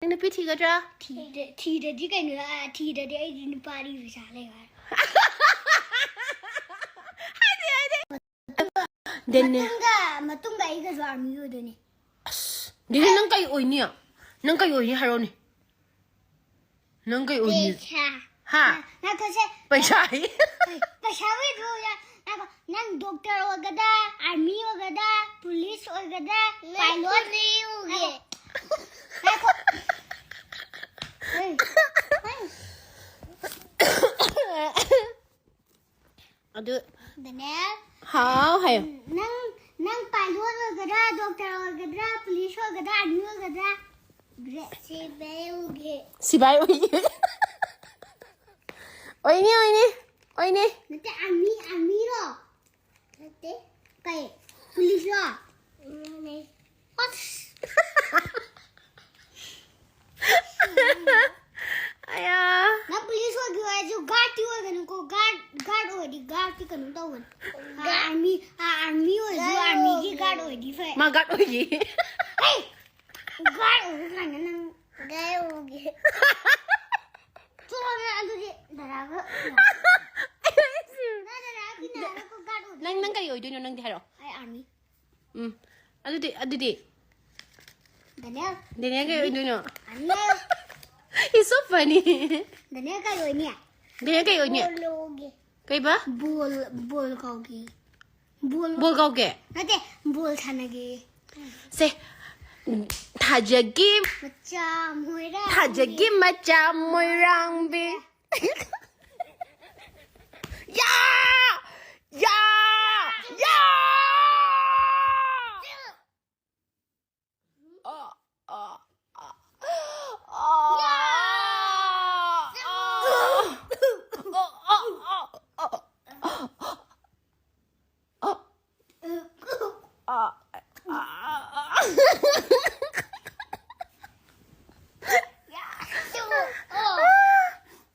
ꯅꯪ ꯅꯨꯄꯤ ꯊꯤꯒꯗ꯭ꯔꯥ ꯊꯤꯗꯗꯤ ꯀꯩꯅꯣ ꯊꯤꯗꯗꯤ ꯑꯩꯗꯤ ꯅꯨꯄꯥꯗꯤ ꯄꯩꯁꯥ ꯂꯩꯕ ꯃꯇꯨꯡꯗ ꯑꯩꯒꯁꯨ ꯑꯥꯔꯃꯤ ꯑꯣꯏꯗꯣꯏꯅꯤ ꯑꯁ ꯗꯦꯅꯦ ꯅꯪ ꯀꯩ ꯑꯣꯏꯅꯤ ꯅꯪ ꯀꯩ ꯑꯣꯏꯅꯤ ꯍꯥꯏꯔꯣꯅꯦ ꯅꯪ ꯀꯩ ꯑꯣꯏꯅꯤ ꯍꯥ ꯄꯩꯁꯥ ꯄꯩꯁꯥ ꯑꯣꯏꯗ꯭ꯔꯣ ꯅꯪ ꯗꯣꯛꯇꯔ ꯑꯣꯏꯒꯗ꯭ꯔꯥ ꯑꯥꯔꯃꯤ ꯑꯣꯏꯒꯗ꯭ꯔꯥ ꯄꯨꯂꯤꯁ ꯑꯣꯏꯒꯗ꯭ꯔꯥ ꯄꯥꯏꯂꯣꯠ ꯑꯗꯨ ꯗꯅꯦꯜ ꯍꯥꯎ ꯍꯥꯏꯌꯣ ꯅꯪ ꯄꯥꯏꯂꯣꯠ ꯑꯣꯏꯒꯗ꯭ꯔꯥ ꯗꯣꯛꯇꯔ ꯑꯣꯏꯒꯗ꯭ꯔꯥ ꯄꯨꯂꯤꯁ ꯑꯣꯏꯒꯗ꯭ꯔꯥ ꯑꯥꯔꯃꯤ ꯑꯣꯏꯒꯗ꯭ꯔꯥ सिबाई ओइनी नते आर्मी रो नते कई पुलिस रो नहीं आया ना पुलिस हो गया जो गार्ड हो गया को गार्ड हो दी गार्ड की कनु तो आर्मी हो जो आर्मी की गार्ड हो दी फिर मां गार्ड होगी गार्ड हो गया ना गए होगे तो अदुदी दराग नंग कई ओइदोनो नंग हारो आई आर्मी अदुदी Daniel कई ओइदोनो Daniel He's so funny Daniel kay oini Daniel kay oini Kay ba bol kaugi Bol kauge Nate bol thanage Se Thajagi macam moirang bi Ya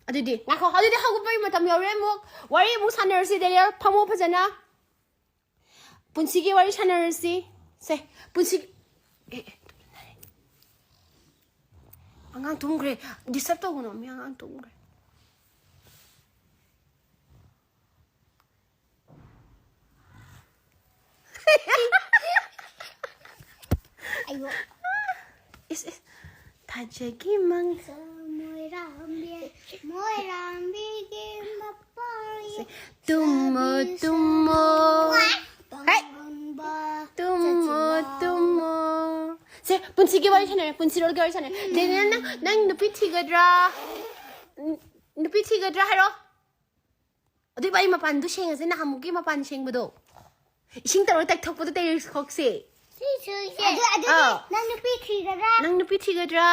Adudi ngako adudi hawgubay matam yawre mo wari mo sanarsi Daniel phamo phajana punsigi wari sanarsi se punsigi angang tungre disturb to gono mi angang tungre ayo is Thajagi mang Moirambi ke mapari Tumo Se punsigi wari sanare punsirol wari sanare Daniel nang nupi thigadra haro Adi bai mapan du shenga se na hamuki mapan shengbado Ising taro tak thokpado tay khokse nang nupi thigadra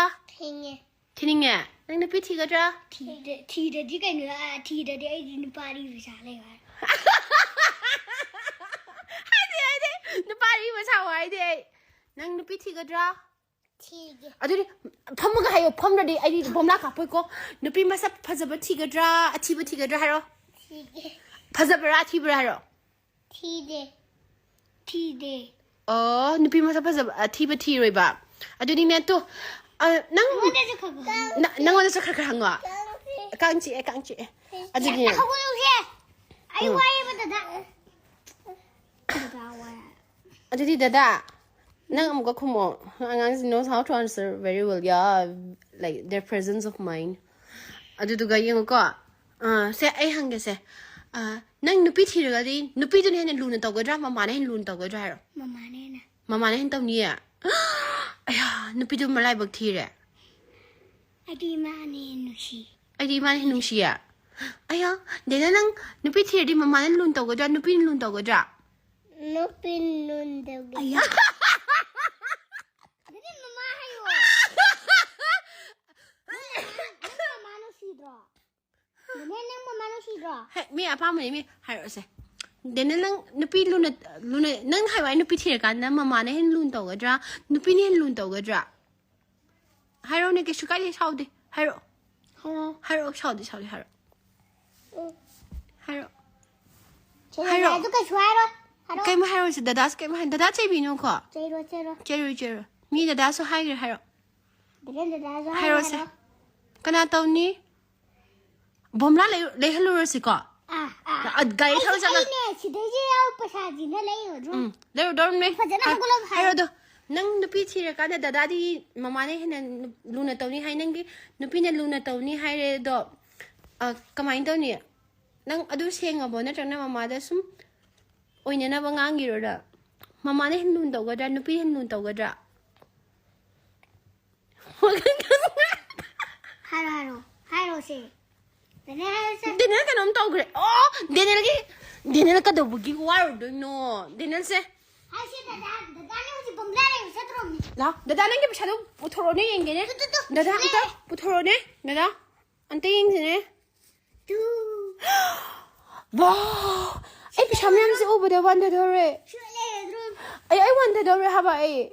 Thininge nang nupi thigadra thidadi kainu thidadi ai nupari pisa leba Haide nupari pisa haide nang nupi thigadra thige aduri phamga hayo phamradi ai bomla kapoi ko nupi masa phajaba thigadra athiba thigadra haro thige phajabra athibra haro thide oh nupi masa phajaba athiba thiroiba aduri ne to nang wala sa khakha hangwa kangchi aduri ai wai ba da aduri dada nang amuka khumo angang knows how to answer very well yeah like their presence of mind aduduga yengo ko se ai hange se nang nupi thiraga di nupi dun hen luna tawgadra mama ne hen luna tawgadra haro mama ne hen tawni ya aya nupi dun malai bak thire adi mane nungshi ya aya dena nang nupi thirdi mama ne luna tawgadra nupi luna tawgadra aya dene mama hayo mama no sidra dene mama no sidra mi apa mani mi haro se dena nang nupi luna nang haiwai nupi thiraga na mama ne hen luna tawgadra nupi ne hen luna tawgadra haro ne ke shukai saude haro saude haro Kay mo haro si dada sa kay mo dada sa ibino ko. Zero. Jero. Mi dada so higher haro. Then the dad Hairose. Kana tawni. Bomla le halurasiko. Gari thau jana. There don't make. Hairo nang nupi thira kada dada di mama ne hena luna tawni hai nangi nupi na luna tawni hai re do kamain tawni nang adu senga bo na chana mama da sum oina na bangangi ro da mama ne hin lun taw gadra nupi hin lun taw gadra Haro say. Dinner ka nom taw gre oh dinner ka do bugi war do no dinner se I said the dad was a bomblare, set from me. ला दादा नंगे पिछादो पुथरोने येंगे ने दादा अंता पुथरोने दादा अंते येंगे ने वाह ए पिछाम याम से obey the one the रे आई वन द रे हबा ए